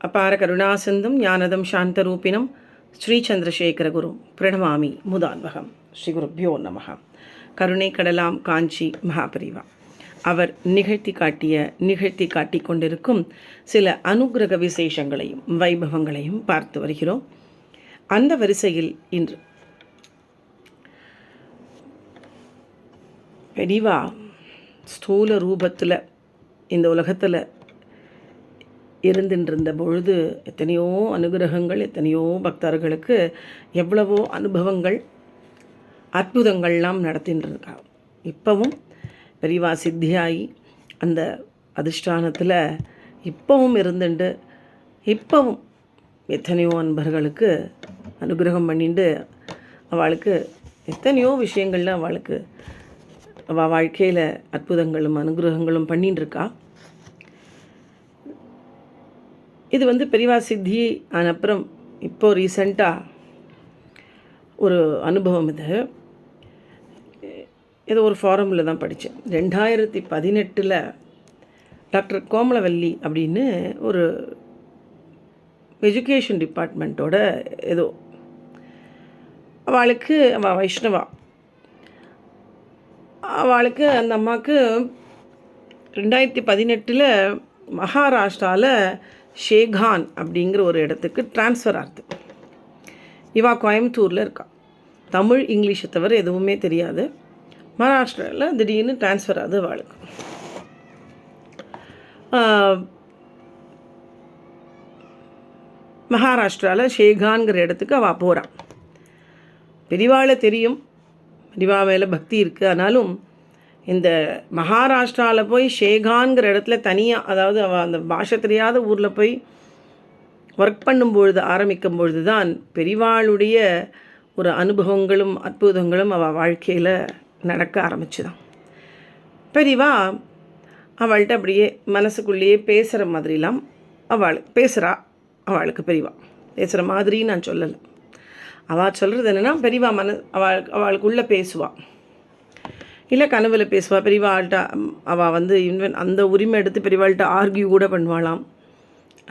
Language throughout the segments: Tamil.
அபார கருணாசிந்தும் ஞானதம் சாந்தரூபிணம் ஸ்ரீ சந்திரசேகர குரு பிரணமாமி முதான்வகம். ஸ்ரீ குருப்யோ நமக. கருணை கடலாம் காஞ்சி மகாபரிவா அவர் நிகழ்த்தி காட்டி கொண்டிருக்கும் சில அனுகிரக விசேஷங்களையும் வைபவங்களையும் பார்த்து வருகிறோம். அந்த வரிசையில் இன்று பெரிவா ஸ்தூல ரூபத்தில் இந்த உலகத்தில் இருந்துட்டு பொழுது எத்தனையோ அனுகிரகங்கள், எத்தனையோ பக்தர்களுக்கு எவ்வளவோ அனுபவங்கள், அற்புதங்கள்லாம் நடத்தின்னு இருக்கா. இப்போவும் பெரியவா சித்தியாகி அந்த அதிஷ்டானத்தில் இப்போவும் இருந்துட்டு இப்போவும் எத்தனையோ அன்பர்களுக்கு அனுகிரகம் பண்ணிட்டு அவளுக்கு எத்தனையோ விஷயங்களில் அவளுக்கு அவள் வாழ்க்கையில் அற்புதங்களும் அனுகிரகங்களும் பண்ணின்னு இருக்கா. இது பெரியவா சித்தி அப்புறம் இப்போது ரீசெண்டாக ஒரு அனுபவம். இது ஒரு ஃபாரமில் தான் படித்தேன். 2018 டாக்டர் கோமலவல்லி அப்படின்னு ஒரு எஜுகேஷன் டிபார்ட்மெண்ட்டோட ஏதோ அவளுக்கு அவள் வைஷ்ணவா, அவளுக்கு அந்த அம்மாவுக்கு 2018 மகாராஷ்டிராவில் ஷேகான் அப்படிங்கிற ஒரு இடத்துக்கு ட்ரான்ஸ்ஃபர் ஆகுது. இவா கோயம்புத்தூரில் இருக்கா. தமிழ் இங்கிலீஷை தவிர எதுவுமே தெரியாது. மகாராஷ்டிராவில் திடீர்னு ட்ரான்ஸ்ஃபர் ஆகுது அவளுக்கு. மகாராஷ்டிராவில் ஷேகான்கிற இடத்துக்கு அவள் போகிறான். பெரிவாளை தெரியும், பெரிவா மேலே பக்தி இருக்குது. ஆனாலும் இந்த மகாராஷ்டிராவில் போய் ஷேகான்கிற இடத்துல தனியாக, அதாவது அவள் அந்த பாஷை தெரியாத ஊரில் போய் ஒர்க் ஆரம்பிக்கும் பொழுது தான் பெரிவாளுடைய ஒரு அனுபவங்களும் அற்புதங்களும் அவள் வாழ்க்கையில் நடக்க ஆரம்பிச்சுதான். பெரிவா அவள்கிட்ட அப்படியே மனசுக்குள்ளேயே பேசுகிற மாதிரிலாம் பேசுகிறா. அவளுக்கு பெரிவா பேசுகிற மாதிரி நான் சொல்லலை. அவள் சொல்கிறது என்னென்னா, பெரிவா அவளுக்குள்ளே பேசுவாள், இல்லை கனவில் பேசுவாள். பெரியவாள்கிட்ட அவள் அந்த உரிமை எடுத்து பெரியவாள்கிட்ட ஆர்கியூ கூட பண்ணுவாளாம்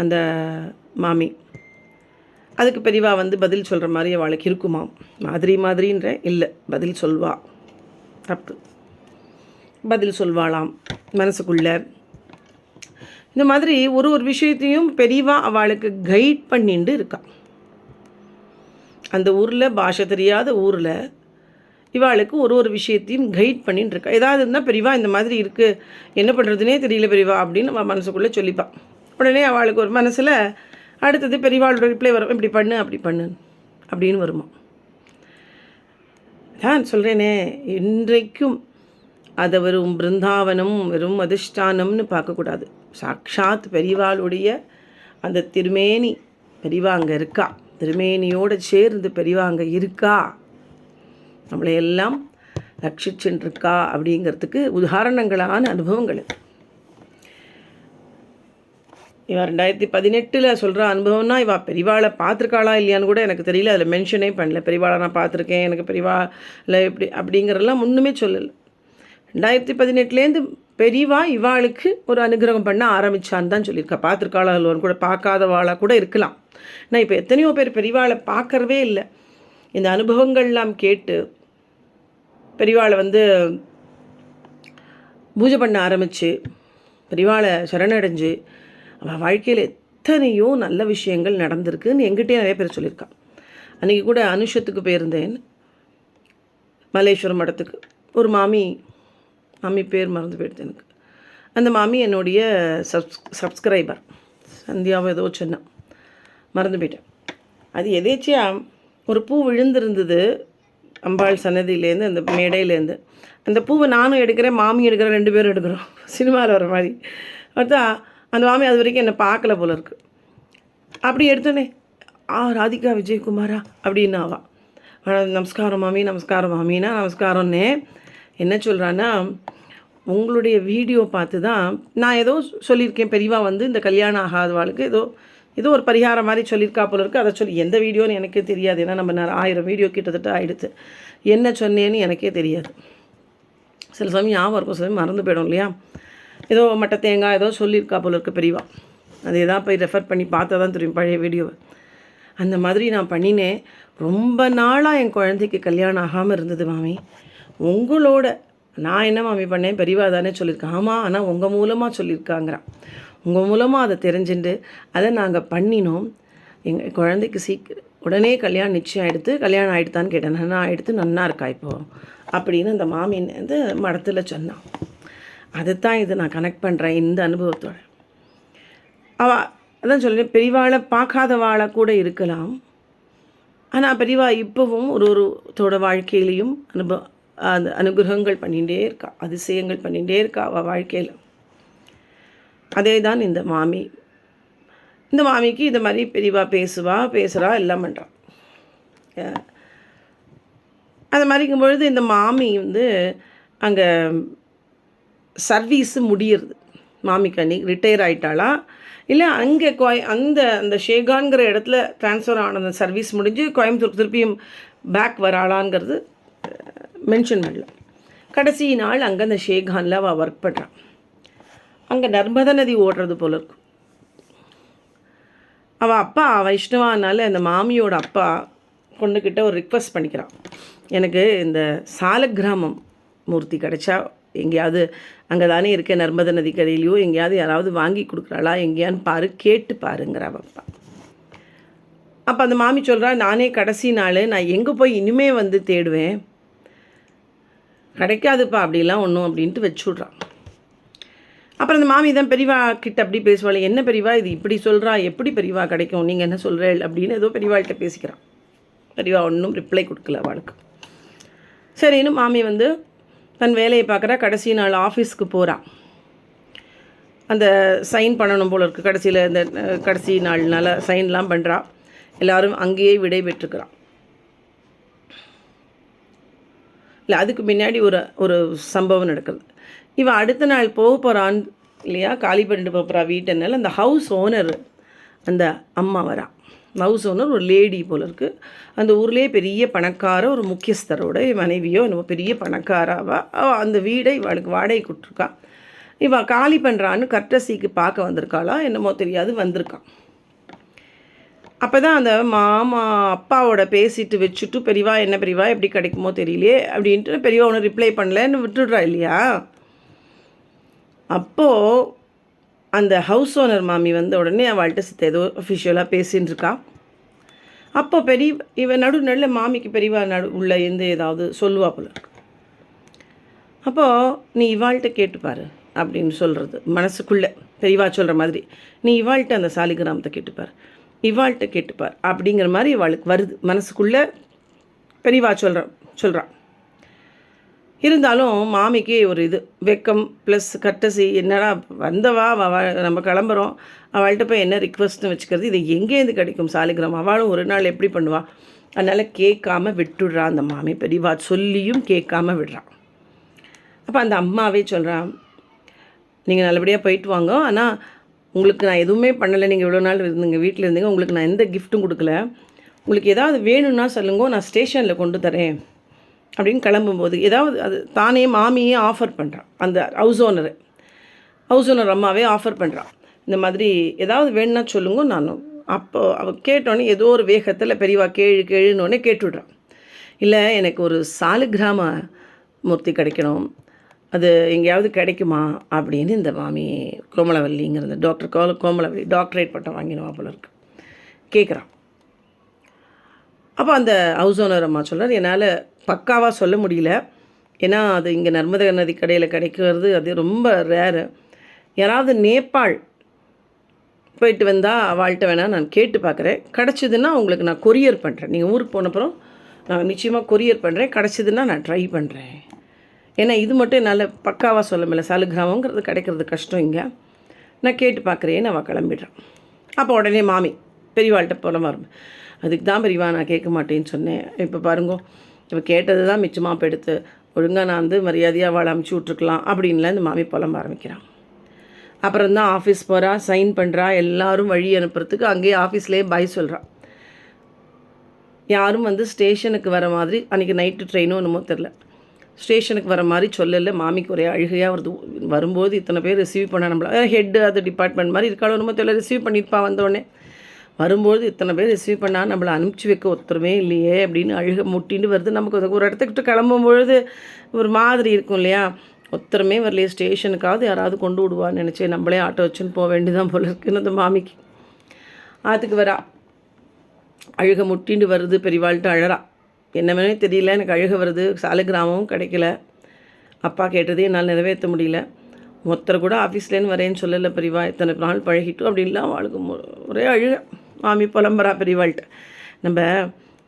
அந்த மாமி. அதுக்கு பெரியவா பதில் சொல்கிற மாதிரி அவளுக்கு இருக்குமாம். மாதிரின்ற இல்லை, பதில் சொல்வா, தப்பு, பதில் சொல்வாளாம் மனசுக்குள்ளே. இந்த மாதிரி ஒரு விஷயத்தையும் பெரியவா அவளுக்கு கைட் பண்ணிட்டு இருக்கா. அந்த ஊரில் பாஷை தெரியாத ஊரில் இவாளுக்கு ஒரு விஷயத்தையும் கைட் பண்ணின்னு இருக்கா. ஏதாவது இருந்தால் பெரியவா இந்த மாதிரி இருக்குது, என்ன பண்ணுறதுனே தெரியல பெரியவா அப்படின்னு அவள் மனசுக்குள்ளே சொல்லிப்பாள். உடனே அவளுக்கு ஒரு மனசில் அடுத்தது பெரியவாளோட ரிப்ளை வரும், இப்படி பண்ணு அப்படி பண்ணு அப்படின்னு வருமா. தான் சொல்கிறேனே, இன்றைக்கும் அதை வெறும் பிருந்தாவனம் வெறும் அதிஷ்டானம்னு பார்க்கக்கூடாது. சாக்ஷாத் பெரியவாளுடைய அந்த திருமேனி பெரியவா அங்கே இருக்கா. திருமேனியோடு சேர்ந்து பெரியவா அங்கே இருக்கா, நம்மளை எல்லாம் ரட்சிச்சுருக்கா அப்படிங்கிறதுக்கு உதாரணங்களான அனுபவங்கள். இவன் 2018 சொல்கிற அனுபவம்னா, இவள் பெரியவாளை பார்த்துருக்காளா இல்லையான்னு கூட எனக்கு தெரியல. அதில் மென்ஷனே பண்ணல. பெரியவாளை நான் பார்த்துருக்கேன், எனக்கு பெரியவாளை எப்படி அப்படிங்கிறதெல்லாம் ஒன்றுமே சொல்லலை. 2018 பெரியவா இவாளுக்கு ஒரு அனுகிரகம் பண்ண ஆரம்பித்தான்னு தான் சொல்லியிருக்கா. பார்த்துருக்காளா இல்லைன்னு கூட, பார்க்காதவாளாக கூட இருக்கலாம். நான் இப்போ எத்தனையோ பேர் பெரியவாளை பார்க்கறவே இல்லை. இந்த அனுபவங்கள்லாம் கேட்டு பெரியவாளை பூஜை பண்ண ஆரம்பித்து பெரியவாளை சரணடைஞ்சு அவள் வாழ்க்கையில் எத்தனையோ நல்ல விஷயங்கள் நடந்திருக்குன்னு எங்கிட்டே நிறைய பேர் சொல்லியிருக்கான். அன்றைக்கி கூட அனுஷத்துக்கு போயிருந்தேன், மலேஸ்வரம் மடத்துக்கு. ஒரு மாமி பேர் மறந்து போயிடுது எனக்கு. அந்த மாமி என்னுடைய சப்ஸ்கிரைபர், சந்தியாவை ஏதோ சொன்னான், மறந்து போயிட்டேன். அது எதேச்சியாக ஒரு பூ விழுந்திருந்தது அம்பாள் சன்னதியிலேருந்து, அந்த மேடையிலேருந்து. அந்த பூவை நானும் எடுக்கிறேன், மாமி எடுக்கிறேன், 2 பேரும் எடுக்கிறோம், சினிமாவில் வர மாதிரி. பார்த்தா அந்த மாமி அது வரைக்கும் என்னை பார்க்கல போல இருக்கு. அப்படி எடுத்தோன்னே, ராதிகா விஜயகுமாரா அப்படின்னு ஆவாள். நமஸ்காரம் மாமி, நமஸ்காரம் மாமின்னா நமஸ்காரம்னே என்ன சொல்கிறான்னா, உங்களுடைய வீடியோ பார்த்து தான் நான் ஏதோ சொல்லியிருக்கேன். பெரியவா இந்த கல்யாணம் ஆகாதவாளுக்கு ஏதோ ஒரு பரிகாரம் மாதிரி சொல்லியிருக்கா போல இருக்குது. அதை சொல்லி எந்த வீடியோன்னு எனக்கே தெரியாது. ஏன்னா நம்ம 1000 வீடியோ கிட்டத்தட்ட ஆகிடுது. என்ன சொன்னேன்னு எனக்கே தெரியாது. சில சமயம் ஞாபகம் இருக்கும், சில சமயம் மறந்து போயிடும் இல்லையா. ஏதோ மட்டை தேங்காய் ஏதோ சொல்லியிருக்கா போல இருக்குது பெரியவா. அதே தான் போய் ரெஃபர் பண்ணி பார்த்தா தான் தெரியும் பழைய வீடியோவை. அந்த மாதிரி நான் பண்ணினேன். ரொம்ப நாளாக என் குழந்தைக்கு கல்யாணம் ஆகாமல் இருந்தது மாமி. உங்களோட நான் என்ன மாமி பண்ணேன், பெரியவா தானே சொல்லியிருக்கேன். ஆமாம், ஆனால் உங்கள் மூலமாக சொல்லியிருக்காங்கிறான். உங்கள் மூலமாக அதை தெரிஞ்சுட்டு அதை நாங்கள் பண்ணினோம். எங்கள் குழந்தைக்கு உடனே கல்யாணம் நிச்சயம் ஆகிடுத்து. கல்யாணம் ஆகிடுத்தான்னு கேட்டேன். நன்னா ஆகிடுத்து, நன்னா இருக்கா இப்போது அப்படின்னு அந்த மாமின் வந்து மடத்தில் சொன்னான். அதுதான் இது நான் கனெக்ட் பண்ணுறேன் இந்த அனுபவத்தோடு. அதான் சொல்கிறேன், பெரியவாளை பார்க்காதவாளை கூட இருக்கலாம். ஆனால் பெரியவா இப்போவும் ஒருத்தோட வாழ்க்கையிலையும் அந்த அனுகிரகங்கள் பண்ணிகிட்டே இருக்கா, அதிசயங்கள் பண்ணிகிட்டே இருக்கா அவள் வாழ்க்கையில். அதே தான் இந்த மாமி. இந்த மாமிக்கு இந்த மாதிரி பெரியவா பேசுகிறா எல்லாம் பண்ணுறான். அது மாதிரிக்கும் பொழுது இந்த மாமி வந்து அங்கே சர்வீஸு முடியிறது. மாமிக்கு அன்றைக்கி ரிட்டையர் ஆகிட்டாளா இல்லை அங்கே அந்த ஷேகான்கிற இடத்துல ட்ரான்ஸ்ஃபர் ஆன அந்த சர்வீஸ் முடிஞ்சு கோயம்புத்தூர் திருப்பியும் பேக் வராளாங்கிறது மென்ஷன் பண்ணல. கடைசி நாள் அங்கே அந்த ஷேகானில் அவள் ஒர்க் பண்ணுறான். அங்கே நர்மதா நதி ஓடுறது போல இருக்கும். அவள் அப்பா வைஷ்ணவானால அந்த மாமியோட அப்பா பொண்ணுக்கிட்ட ஒரு ரிக்வெஸ்ட் பண்ணிக்கிறான். எனக்கு இந்த சாலக்கிராமம் மூர்த்தி கிடைச்சா எங்கேயாவது அங்கே தானே இருக்க நர்மதா நதி கரையிலையோ எங்கேயாவது யாராவது வாங்கி கொடுக்குறாளா எங்கேயான்னு கேட்டு பாருங்கிற அப்பா. அப்போ அந்த மாமி சொல்கிறா, நானே கடைசி நாள் நான் எங்கே போய் இனிமே வந்து தேடுவேன், கிடைக்காதுப்பா அப்படிலாம் ஒன்றும் அப்படின்ட்டு வச்சுட்றான். அப்புறம் அந்த மாமி தான் பெரியவா கிட்ட அப்படி பேசுவாள். என்ன பெரியவா இது இப்படி சொல்கிறா, எப்படி பெரியவா கிடைக்கும், நீங்கள் என்ன சொல்கிறேள் அப்படின்னு ஏதோ பெரியவாள்கிட்ட பேசிக்கிறான். பெரியவா ஒன்றும் ரிப்ளை கொடுக்கல அவளுக்கு. சரின்னு மாமி வந்து தன் வேலையை பார்க்குறா. கடைசி நாள் ஆஃபீஸ்க்கு போகிறான். அந்த சைன் பண்ணணும் போல இருக்குது. கடைசியில் இந்த கடைசி நாள்னால சைன்லாம் பண்ணுறா. எல்லோரும் அங்கேயே விடை பெற்றுக்கிறான். இல்லை அதுக்கு முன்னாடி ஒரு சம்பவம் நடக்குது. இவன் அடுத்த நாள் போகிறான் இல்லையா, காலி பண்ணிட்டு போகிறா வீட்டுனால அந்த ஹவுஸ் ஓனர் அந்த அம்மா வரா. ஹவுஸ் ஓனர் ஒரு லேடி போல் இருக்குது. அந்த ஊர்லேயே பெரிய பணக்கார ஒரு முக்கியஸ்தரோட மனைவியோ என்னவோ பெரிய பணக்காராவா அந்த வீடை இவளுக்கு வாடகை கொடுத்துருக்கா. இவள் காலி பண்ணுறான்னு கர்டசிக்கு பார்க்க வந்திருக்காளா என்னமோ தெரியாது, வந்திருக்கான். அப்போ தான் அந்த மாமா அப்பாவோட பேசிட்டு வச்சுட்டு பெரியவா என்ன பெரியவா எப்படி கிடைக்குமோ தெரியலையே அப்படின்ட்டு பெரியவா ஒன்று ரிப்ளை பண்ணலன்னு விட்டுடுறா இல்லையா. அப்போது அந்த ஹவுஸ் ஓனர் மாமி வந்து உடனே அவள்கிட்ட ஏதோ அஃபிஷியலாக பேசின்னு இருக்கா. அப்போ இவன் நடுநடுவில் மாமிக்கு பெரியவா உள்ள எந்த ஏதாவது சொல்லுவா போல இருக்கு. அப்போது நீ இவாள்கிட்ட கேட்டுப்பார் அப்படின்னு சொல்கிறது மனசுக்குள்ளே பெரியவா சொல்கிற மாதிரி. நீ இவாள்கிட்ட அந்த சாலிகிராமத்தை கேட்டுப்பார், இவாள்கிட்ட கேட்டுப்பார் அப்படிங்கிற மாதிரி இவாளுக்கு வருது மனசுக்குள்ளே. பெரியவா சொல்கிறான். இருந்தாலும் மாமிக்கு ஒரு இது வெக்கம் ப்ளஸ் கர்டசி. என்னடா வந்தவா நம்ம கிளம்புறோம், அவள்கிட்ட போய் என்ன ரிக்வெஸ்ட்னு வச்சுக்கிறது, இது எங்கேருந்து கிடைக்கும் சாலிகிராம், அவளும் ஒரு நாள் எப்படி பண்ணுவாள். அதனால் கேட்காம விட்டுடுறா அந்த மாமி. பெரியவா சொல்லியும் கேட்காம விடுறான். அப்போ அந்த அம்மாவே சொல்கிறான், நீங்கள் நல்லபடியாக போயிட்டு வாங்க, ஆனால் உங்களுக்கு நான் எதுவுமே பண்ணலை, நீங்கள் இவ்வளோ நாள் இருந்தீங்க வீட்டில் இருந்தீங்க, உங்களுக்கு நான் எந்த கிஃப்ட்டும் கொடுக்கல, உங்களுக்கு ஏதாவது வேணும்னா சொல்லுங்க, நான் ஸ்டேஷனில் கொண்டு தரேன் அப்படின்னு கிளம்பும்போது ஏதாவது அது தானே மாமியே ஆஃபர் பண்ணுறான். அந்த ஹவுஸ் ஓனர் அம்மாவே ஆஃபர் பண்ணுறான், இந்த மாதிரி ஏதாவது வேணும்னா சொல்லுங்க நானும். அப்போ அவள் கேட்டோன்னே ஏதோ ஒரு வேகத்தில் பெரியவா கேழுன்னொடனே கேட்டுவிட்றான். இல்லை எனக்கு ஒரு சாலிகிராம மூர்த்தி கிடைக்கணும், அது எங்கேயாவது கிடைக்குமா அப்படின்னு இந்த மாமி கோமலவல்லிங்கிறது டாக்டர் கோமலவல்லி டாக்டரேட் பட்டம் வாங்கினவா போல இருக்கு கேட்குறான். அப்போ அந்த ஹவுஸ் ஓனர் அம்மா சொல்கிறார், என்னால் பக்காவாக சொல்ல முடியல, ஏன்னா அது இங்கே நர்மதா நதி கடையில் கிடைக்கிறது அது ரொம்ப ரேரு. யாராவது நேபாள் போயிட்டு வந்தால் அவள்கிட்ட வேணால் நான் கேட்டு பார்க்குறேன், கிடச்சிதுன்னா உங்களுக்கு நான் கொரியர் பண்ணுறேன், நீங்கள் ஊருக்கு போனப்புறம் நான் நிச்சயமாக கொரியர் பண்ணுறேன், கிடச்சிதுன்னா நான் ட்ரை பண்ணுறேன். ஏன்னா இது மட்டும் என்னால் பக்காவாக சொல்ல முடியல, சாலிகிராமங்கிறது கிடைக்கிறது கஷ்டம் இங்கே, நான் கேட்டு பார்க்குறேன்னு அவள் கிளம்பிடுறான். அப்போ உடனே மாமி பெரியவாள்கிட்ட போல வரும். அதுக்கு தான் பெரியவா நான் கேட்க மாட்டேன்னு சொன்னேன், இப்போ பாருங்கோ இப்போ கேட்டது தான் மிச்சமாக எடுத்து ஒழுங்காக நான் வந்து மரியாதையாக அவளை அமுச்சு விட்ருக்கலாம் அப்படின்லாம் இந்த மாமி புலம்ப ஆரம்பிக்கிறான். அப்புறம் தான் ஆஃபீஸ் போகிறா, சைன் பண்ணுறா, எல்லோரும் வழி அனுப்புறதுக்கு அங்கேயே ஆஃபீஸ்லேயே பாய் சொல்கிறான். யாரும் வந்து ஸ்டேஷனுக்கு வர மாதிரி அன்றைக்கி நைட்டு ட்ரெயினும் என்னமோ தெரில, ஸ்டேஷனுக்கு வர மாதிரி சொல்லலை. மாமிக்கு ஒரே அழுகையாக வருது. வரும்போது இத்தனை பேர் ரிசீவ் பண்ண நம்மள ஹெட்டு அது டிபார்ட்மெண்ட் மாதிரி இருக்காளோ நம்ம தெரியல, ரிசீவ் பண்ணியிருப்பா வந்தோடனே. வரும்போது இத்தனை பேர் ரிசீவ் பண்ணால் நம்மளை அனுப்பிச்சி வைக்க ஒருத்தருமே இல்லையே அப்படின்னு அழுக முட்டின்னு வருது. நமக்கு ஒரு இடத்துக்கிட்ட கிளம்பும்பொழுது ஒரு மாதிரி இருக்கும் இல்லையா, ஒருத்தருமே வரலையே, ஸ்டேஷனுக்காவது யாராவது கொண்டு விடுவான்னு நினச்சி நம்மளே ஆட்டோ வச்சுன்னு போக வேண்டியதான் போல இருக்குன்னு அந்த மாமிக்கு. ஆற்றுக்கு வரா, அழுக முட்டின்னு வருது, பெரியவாள்கிட்ட அழறா. என்னமே தெரியல, எனக்கு அழுக வருது, சாலக்கிராமமும் கிடைக்கல, அப்பா கேட்டதே என்னால் நிறைவேற்ற முடியல, ஒருத்தர் கூட ஆஃபீஸ்லேருந்து வரேன்னு சொல்லலை பெரியவா, இத்தனை நாள் பழகிட்டோம் அப்படின்லாம் அவளுக்கு ஒரே அழுக. மாமி புலம்புறா பெரியவாள்கிட்ட. நம்ம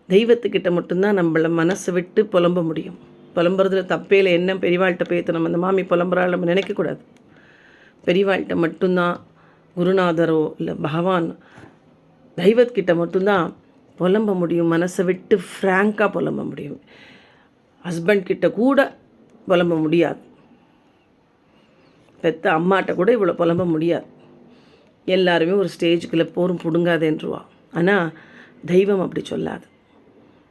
தெய்வத்துக்கிட்ட மட்டும்தான் நம்மளை மனசை விட்டு புலம்ப முடியும். புலம்புறதுல தப்பே இல்லை, என்ன பெரியவாள்கிட்ட போய்த்து நம்ம அந்த மாமி புலம்புறாள் நம்ம நினைக்கக்கூடாது. பெரியவாள்கிட்ட மட்டும்தான், குருநாதரோ இல்லை பகவான் தெய்வத்துக்கிட்ட மட்டும்தான் புலம்ப முடியும், மனசை விட்டு ஃப்ராங்காக புலம்ப முடியும். ஹஸ்பண்ட் கிட்ட கூட புலம்ப முடியாது, பெத்த அம்மாட்ட கூட இவ்வளோ புலம்ப முடியாது. எல்லாருமே ஒரு ஸ்டேஜுக்குள்ளே போரும் பிடுங்காதேன்றுவா. ஆனால் தெய்வம் அப்படி சொல்லாது,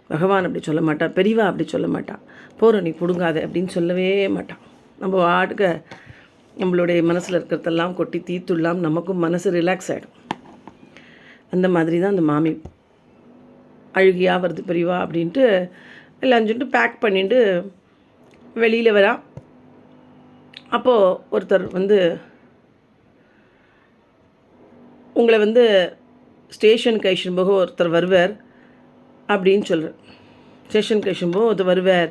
பகவான் அப்படி சொல்ல மாட்டான், பெரியவா அப்படி சொல்ல மாட்டான், போகிற நீ பிடுங்காத அப்படின்னு சொல்லவே மாட்டான். நம்ம வாட்டுக்க நம்மளுடைய மனசில் இருக்கிறதெல்லாம் கொட்டி தீத்துள்ளாம், நமக்கும் மனசு ரிலாக்ஸ் ஆகிடும். அந்த மாதிரி தான் அந்த மாமி அழுகியாக வருது பெரியவா அப்படின்ட்டு எல்லாம் சொல்லிட்டு பேக் பண்ணிட்டு வெளியில் வரா. அப்போது ஒருத்தர் உங்களை ஸ்டேஷனுக்கு அழிச்சுன்னு போக ஒருத்தர் வருவார் அப்படின்னு சொல்கிறார். ஸ்டேஷனுக்கு அழிச்சுன்னு போக ஒருத்தர் வருவார்.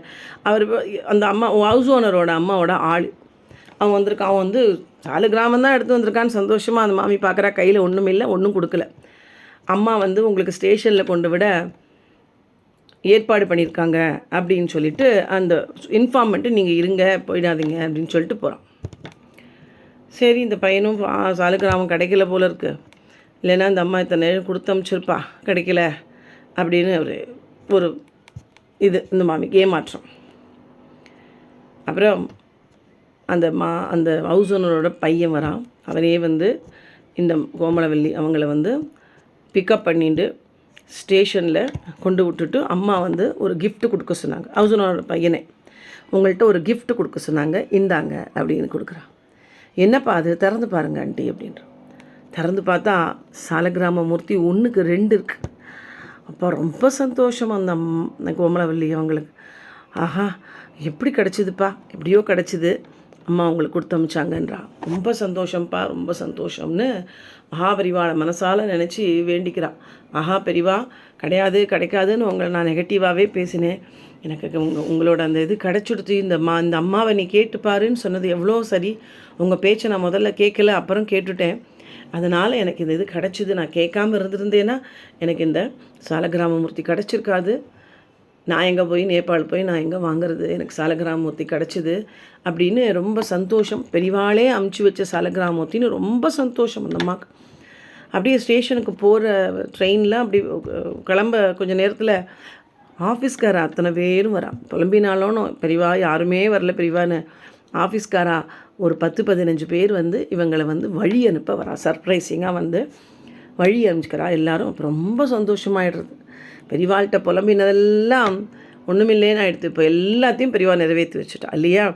அவர் அந்த அம்மா ஹவுஸ் ஓனரோட அம்மாவோட ஆள் அவன் வந்திருக்கான். அவன் சாலக்கிராமம் தான் எடுத்து வந்திருக்கான்னு சந்தோஷமாக அந்த மாமி பார்க்குறா. கையில் ஒன்றும் இல்லை, ஒன்றும் கொடுக்கல. அம்மா உங்களுக்கு ஸ்டேஷனில் கொண்டு விட ஏற்பாடு பண்ணியிருக்காங்க அப்படின்னு சொல்லிட்டு அந்த இன்ஃபார்ம் பண்ணிட்டு நீங்கள் இருங்க, போயிடாதீங்க அப்படின்னு சொல்லிட்டு போகிறான். சரி, இந்த பையனும் சாலக்கிராமம் கிடைக்கல போல இருக்குது, இல்லைன்னா இந்த அம்மா இத்தனை நேரம் கொடுத்து அனுப்பிச்சிருப்பா, கிடைக்கல அப்படின்னு ஒரு இந்த மாமிக்கு ஏமாற்றம். அப்புறம் அந்த ஹவுஸ் ஓனரோட பையன் வரான். அவனே இந்த கோமலவல்லி அவங்கள பிக்கப் பண்ணிட்டு ஸ்டேஷனில் கொண்டு விட்டுட்டு அம்மா ஒரு கிஃப்ட் கொடுக்க சொன்னாங்க. ஹவுஸ் ஓனரோட பையனே உங்கள்கிட்ட ஒரு கிஃப்ட் கொடுக்க சொன்னாங்க, இந்தாங்க அப்படின்னு கொடுக்குறான். என்னப்பா அது, திறந்து பாருங்க ஆண்டி அப்படின்ற. திறந்து பார்த்தா சாலக்கிராம மூர்த்தி 1க்கு 2 இருக்குது. அப்போ ரொம்ப சந்தோஷம் அந்த கோமலவல்லி அவங்களுக்கு. ஆஹா, எப்படி கிடச்சிதுப்பா, எப்படியோ கிடச்சிது, அம்மா அவங்களுக்கு கொடுத்து அமிச்சாங்கன்றா. ரொம்ப சந்தோஷம்ப்பா, ரொம்ப சந்தோஷம்னு மகாபெரிவாளை மனசால் நினச்சி வேண்டிக்கிறான். ஆஹா பெரிவா, கிடைக்காதுன்னு உங்களை நான் நெகட்டிவாகவே பேசினேன், எனக்கு உங்களோட அந்த இது கிடச்சிடுத்து, இந்த அம்மாவை நீ கேட்டுப்பாருன்னு சொன்னது எவ்வளோ சரி. உங்கள் பேச்சை நான் முதல்ல கேட்கல, அப்புறம் கேட்டுட்டேன், அதனால் எனக்கு இந்த இது கிடச்சிது. நான் கேட்காமல் இருந்திருந்தேன்னா எனக்கு இந்த சாலக்கிராமமூர்த்தி கிடச்சிருக்காது. நான் எங்கே போய் நேபாள் போய் நான் எங்கே வாங்குறது, எனக்கு சாலக்கிராமமூர்த்தி கிடச்சிது அப்படின்னு ரொம்ப சந்தோஷம். பெரிவாளே அமுச்சு வச்ச சாலக்கிராமமூர்த்தின்னு ரொம்ப சந்தோஷம் அந்த அம்மாவுக்கு. அப்படியே ஸ்டேஷனுக்கு போகிற ட்ரெயினில் அப்படி கிளம்ப கொஞ்சம் நேரத்தில் ஆஃபீஸ்காரா அத்தனை பேரும் வரா. புலம்பினாலும் பெரிவா யாருமே வரல பெரிவான்னு ஆஃபீஸ்காரா ஒரு 10-15 பேர் இவங்களை வழி அனுப்ப வரா. சர்ப்ரைசிங்காக வழி அனுப்பிச்சிக்கிறா எல்லாரும். அப்போ ரொம்ப சந்தோஷமாயிடுறது. பெரிவாள்கிட்ட புலம்பினதெல்லாம் ஒன்றுமில்லேன்னு ஆகிடுது. இப்போ எல்லாத்தையும் பெரிவா நிறைவேற்றி வச்சுட்டா இல்லையா.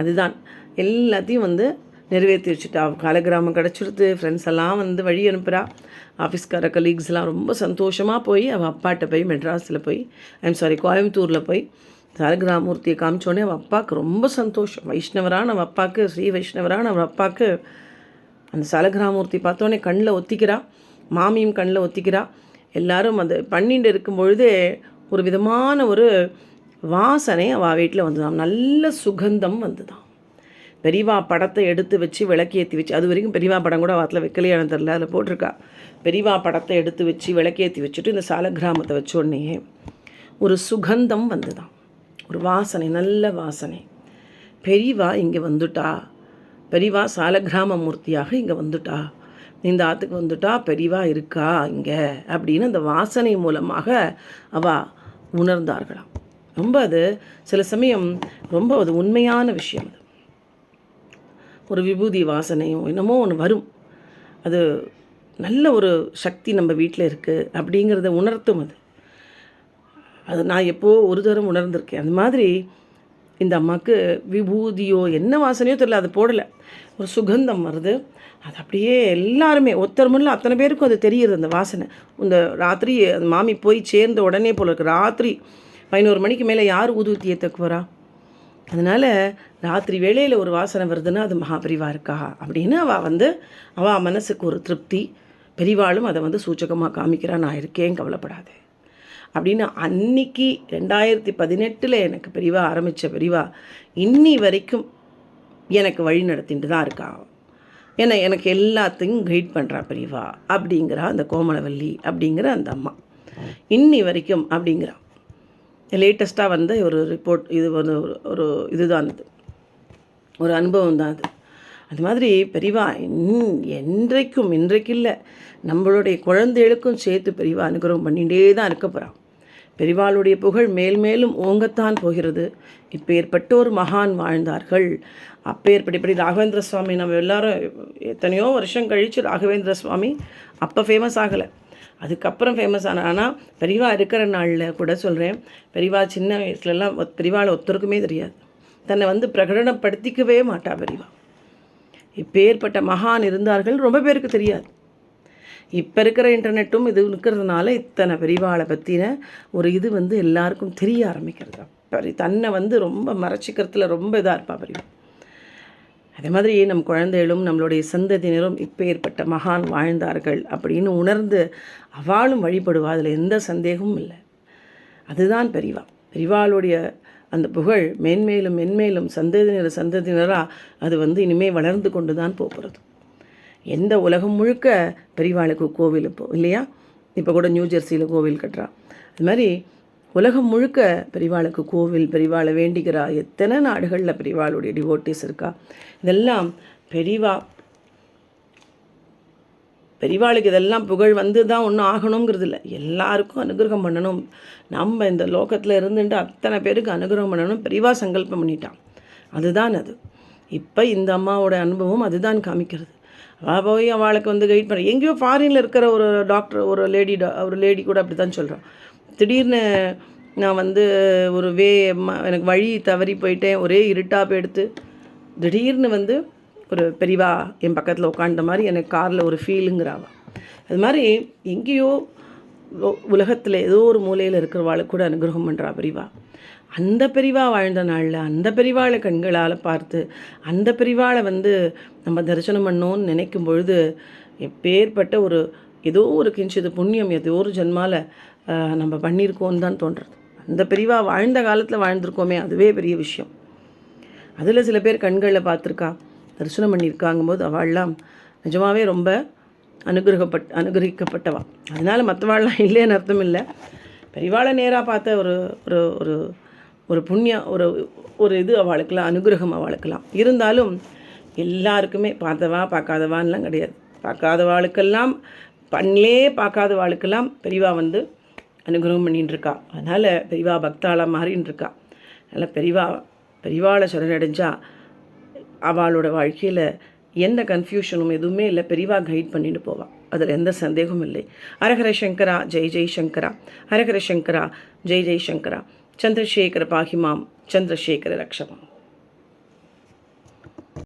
அதுதான் எல்லாத்தையும் நிறைவேற்றி வச்சுட்டா. காலக்கிராமம் கிடச்சிடுது, ஃப்ரெண்ட்ஸ் எல்லாம் வழி அனுப்புகிறா. ஆஃபீஸ்கார கலீக்ஸ்லாம் ரொம்ப சந்தோஷமாக போய் அவள் அப்பாட்ட போய் மெட்ராஸில் போய் கோயம்புத்தூரில் போய் சாலக்கிராமமூர்த்தியை காமிச்சோடனே அவள் அப்பாவுக்கு ரொம்ப சந்தோஷம். வைஷ்ணவரான அவள் அப்பாவுக்கு, ஸ்ரீ வைஷ்ணவரான அவள் அப்பாவுக்கு அந்த சாலக்கிராமமூர்த்தி பார்த்தோன்னே கண்ணில் ஒத்திக்கிறா. மாமியும் கண்ணில் ஒத்திக்கிறா. எல்லாரும் பண்ணிட்டு இருக்கும் பொழுதே ஒரு விதமான ஒரு வாசனை அவள் வீட்டில் வந்துதான், நல்ல சுகந்தம் வந்துதான். பெரியவா படத்தை எடுத்து வச்சு விளக்கேற்றி வச்சு, அது வரைக்கும் பெரியவா படம் கூட வாரத்தில் வைக்கலையானு தெரில, அதில் போட்டிருக்கா. பெரியவா படத்தை எடுத்து வச்சு விளக்கேற்றி வச்சுட்டு இந்த சாலக்கிராமத்தை வச்சோடனே ஒரு சுகந்தம் வந்துதான், ஒரு வாசனை, நல்ல வாசனை. பெரியவா இங்கே வந்துட்டா, பெரியவா சாலக்கிராம மூர்த்தியாக இங்கே வந்துட்டா, இந்த ஆற்றுக்கு வந்துட்டா, பெரியவா இருக்கா இங்கே அப்படின்னு அந்த வாசனை மூலமாக அவள் உணர்ந்தார்களாம். ரொம்ப அது சில சமயம் ரொம்ப அது உண்மையான விஷயம். அது ஒரு விபூதி வாசனையும் என்னமோ ஒன்று வரும், அது நல்ல ஒரு சக்தி நம்ம வீட்டில் இருக்குது அப்படிங்கிறத உணர்த்தும். அது நான் எப்போது ஒரு தரம் உணர்ந்திருக்கேன். அந்த மாதிரி இந்த அம்மாவுக்கு விபூதியோ என்ன வாசனையோ தெரியல, அது போடலை, ஒரு சுகந்தம் வருது. அது அப்படியே எல்லாருமே ஒருத்தர் முன்னில் அத்தனை பேருக்கும் அது தெரியுது அந்த வாசனை. இந்த ராத்திரி அந்த மாமி போய் சேர்ந்த உடனே போல இருக்கு, ராத்திரி 11 மணிக்கு மேலே யார் ஊதுவத்தி ஏற்றக்கு போகிறா? அதனால் ராத்திரி வேளையில் ஒரு வாசனை வருதுன்னா அது மகாபெரிவா இருக்கா அப்படின்னு அவள் மனசுக்கு ஒரு திருப்தி. பெரிவாளும் அதை சூச்சகமாக காமிக்கிறா, நான் இருக்கேன் கவலைப்படாது அப்படின்னு. அன்னைக்கு 2018 எனக்கு பெரிவா ஆரம்பித்த பெரிவா இன்னி வரைக்கும் எனக்கு வழி நடத்திட்டு தான் இருக்கா. ஏன்னா எனக்கு எல்லாத்தையும் கைட் பண்ணுறா பெரிவா அப்படிங்கிறா அந்த கோமலவல்லி அப்படிங்கிற அந்த அம்மா இன்னி வரைக்கும் அப்படிங்கிறா. லேட்டஸ்ட்டாக ஒரு ரிப்போர்ட், இது ஒரு இதுதான், இது ஒரு அனுபவம் தான் அது. அது மாதிரி பெரிவா இன்றைக்கும் இல்லை நம்மளுடைய குழந்தைகளுக்கும் சேர்த்து பெரிவா அனுகிரகம் பண்ணிகிட்டே தான் இருக்க போகிறான். பெரிவாளுடைய புகழ் மேல் மேலும் ஓங்கத்தான் போகிறது. இப்போ ஏற்பட்ட ஒரு மகான் வாழ்ந்தார்கள். அப்பேற்படி ராகவேந்திர சுவாமி நம்ம எல்லாரும் எத்தனையோ வருஷம் கழித்து ராகவேந்திர சுவாமி அப்போ ஃபேமஸ் ஆகலை, அதுக்கப்புறம் ஃபேமஸ் ஆன. ஆனால் பெரிவா இருக்கிற நாளில் கூட சொல்கிறேன், பெரிவா சின்ன வயசுலலாம் பெரிவாளை ஒருத்தருக்குமே தெரியாது, தன்னை பிரகடனப்படுத்திக்கவே மாட்டா பெரிவா. இப்பேற்பட்ட மகான் இருந்தார்கள், ரொம்ப பேருக்கு தெரியாது. இப்போ இருக்கிற இன்டர்நெட்டும் இது இருக்கிறதுனால இத்தனை பெரிவாளை பற்றின ஒரு இது எல்லாருக்கும் தெரிய ஆரம்பிக்கிறது. தன்னை ரொம்ப மறைச்சிக்கிறதுல ரொம்ப இதாக இருப்பா பெரிவா. அதே மாதிரி நம் குழந்தைகளும் நம்மளுடைய சந்ததியினரும் இப்போ ஏற்பட்ட மகான் வாழ்ந்தார்கள் அப்படின்னு உணர்ந்து அவளும் வழிபடுவா, அதில் எந்த சந்தேகமும் இல்லை. அதுதான் பெரிவா. பெரிவாளுடைய அந்த புகழ் மென்மேலும் மென்மேலும் சந்ததியினராக அது இனிமேல் வளர்ந்து கொண்டு தான் போகிறது. எந்த உலகம் முழுக்க பெரிவாளுக்கு கோவில் இப்போ இல்லையா? இப்போ கூட நியூ ஜெர்சியில் கோவில் கட்டுறா. அது மாதிரி உலகம் முழுக்க பெரிவாளுக்கு கோவில், பெரிவாளை வேண்டிக்கிறா. எத்தனை நாடுகளில் பெரிவாளுடைய டிவோட்டிஸ் இருக்கா. இதெல்லாம் பெரிவாளுக்கு இதெல்லாம் புகழ் தான் ஒன்றும் ஆகணுங்கிறது இல்லை, எல்லாருக்கும் அனுகிரகம் பண்ணணும். நம்ம இந்த லோகத்தில் இருந்துட்டு அத்தனை பேருக்கு அனுகிரகம் பண்ணணும் பெரிவா சங்கல்பம் பண்ணிட்டான். அதுதான் அது. இப்போ இந்த அம்மாவோட அனுபவம் அதுதான் காமிக்கிறது. அவள் போய் அவளுக்கு கைட் பண்ண, எங்கேயோ ஃபாரினில் இருக்கிற ஒரு டாக்டர், ஒரு லேடி கூட அப்படி தான் சொல்கிறான். திடீர்னு நான் ஒரு எனக்கு வழி தவறி போயிட்டேன், ஒரே இருட்டாக போய் எடுத்து திடீர்னு ஒரு பெரிவா என் பக்கத்தில் உட்காண்ட மாதிரி எனக்கு காரில் ஒரு ஃபீலுங்கிறாவா. அது மாதிரி எங்கேயோ உலகத்தில் ஏதோ ஒரு மூலையில் இருக்கிறவாளுக்கு கூட அனுகிரகம் பண்ணுறா பெரிவா. அந்த பெரிவா வாழ்ந்த நாளில் அந்த பெரிவாளை கண்களால் பார்த்து அந்த பெரிவாளை நம்ம தரிசனம் பண்ணோன்னு நினைக்கும் பொழுது எப்பேற்பட்ட ஏதோ ஒரு கிஞ்சிது புண்ணியம் ஏதோ ஒரு ஜென்மாவில் நம்ம பண்ணியிருக்கோன்னு தான் தோன்றுறது. அந்த பெரிவா வாழ்ந்த காலத்தில் வாழ்ந்திருக்கோமே, அதுவே பெரிய விஷயம். அதில் சில பேர் கண்களில் பார்த்துருக்கா, தரிசனம் பண்ணியிருக்காங்கும்போது அவள்லாம் நிஜமாகவே ரொம்ப அனுகிரகிக்கப்பட்டவா. அதனால் மற்றவாள்லாம் இல்லைன்னு அர்த்தம் இல்லை. பெரிவாளை நேராக பார்த்த ஒரு புண்ணியம், ஒரு இது அவளுக்கெல்லாம், அனுகிரகம் அவளுக்கெல்லாம். இருந்தாலும் எல்லாருக்குமே பார்த்தவா பார்க்காதவான்லாம் கிடையாது. பார்க்காதவாளுக்கெல்லாம் பார்க்காத வாழ்க்கெல்லாம் பெரிவா அனுகிரகம் பண்ணின்னு இருக்கா. அதனால் பெரிவா பக்தாளாக மாறின்னு இருக்கா. அதனால் பெரிவாளை சரணடைஞ்சால் அவளோட வாழ்க்கையில் எந்த கன்ஃபியூஷனும் எதுவுமே இல்லை, பெரிவா கைட் பண்ணிட்டு போவாள், அதில் எந்த சந்தேகமும் இல்லை. ஹரஹர சங்கரா ஜெய் ஜெய் சங்கரா, ஹரஹர சங்கரா ஜெய் ஜெய் சங்கரா. சந்திரசேகர பாகிமாம், சந்திரசேகர ரக்ஷமாம்.